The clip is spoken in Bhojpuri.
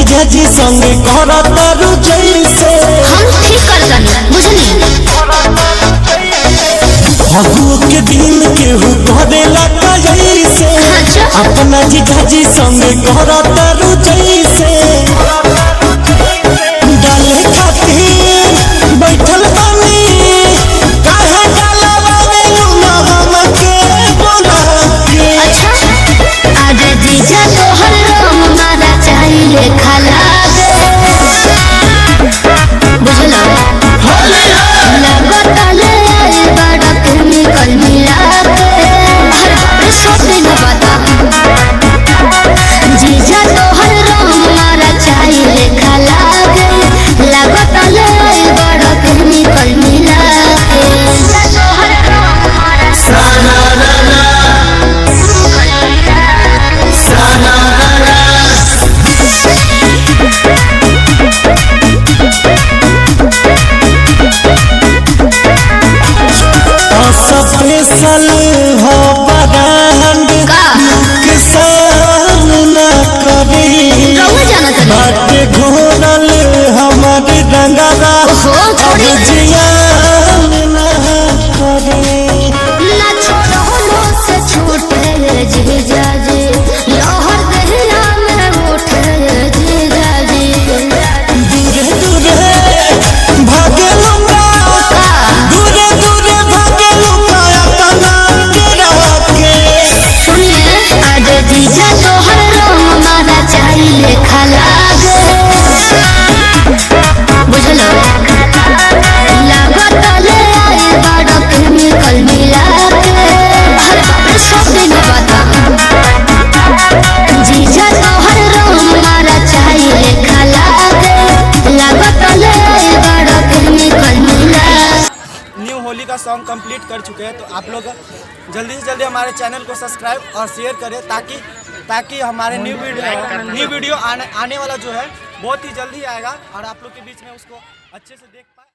जीजा जी संगे करतारू जैसे हम ठीक कर जानी बुझनी फगुओ के दिन केहू करेला का जैसे अपना जीजा जी संगे करतारू जैसे डाले खातिर बैठल बानी काहे डालबावे ना हमके बोला के अच्छा आज जीजा तोहर रोम मारा चाहिए खाला बुझलो लगत ले आई बड़ा केमिकल मिला के हर बार सोचे न बता जीजा तोहर रोम मारा चाहिए खाला लगत ले आई बड़ा केमिकल मिला के जीजा तोहर रोम मारा साना स्पेशल हो बरांड किसान न करी बाटे घोरल हमर डंगरा अब जियान न करी ना छोड़ो से छूटे जीजा जी लहर दहिया में उठे जीजा जी दूरे दूरे भागे लूंगा दूरे दूरे भागे लूंगा अपना गिरा के सुनिए आज जीजा तोहर रोम मारा चाहिए खाला बुझलो लागत ले आई बड़ा केमिकल मिला के हर बार सोचे न बता जीजा तोहर रोम मारा चाहिए खाला लागत ले आई बड़ा केमिकल मिला। न्यू होली का सॉन्ग कंप्लीट कर चुके हैं, तो आप लोग जल्दी से जल्दी हमारे चैनल को सब्सक्राइब और शेयर करें ताकि हमारे न्यू वीडियो आने वाला जो है बहुत ही जल्दी आएगा और आप लोग के बीच में उसको अच्छे से देख पाए।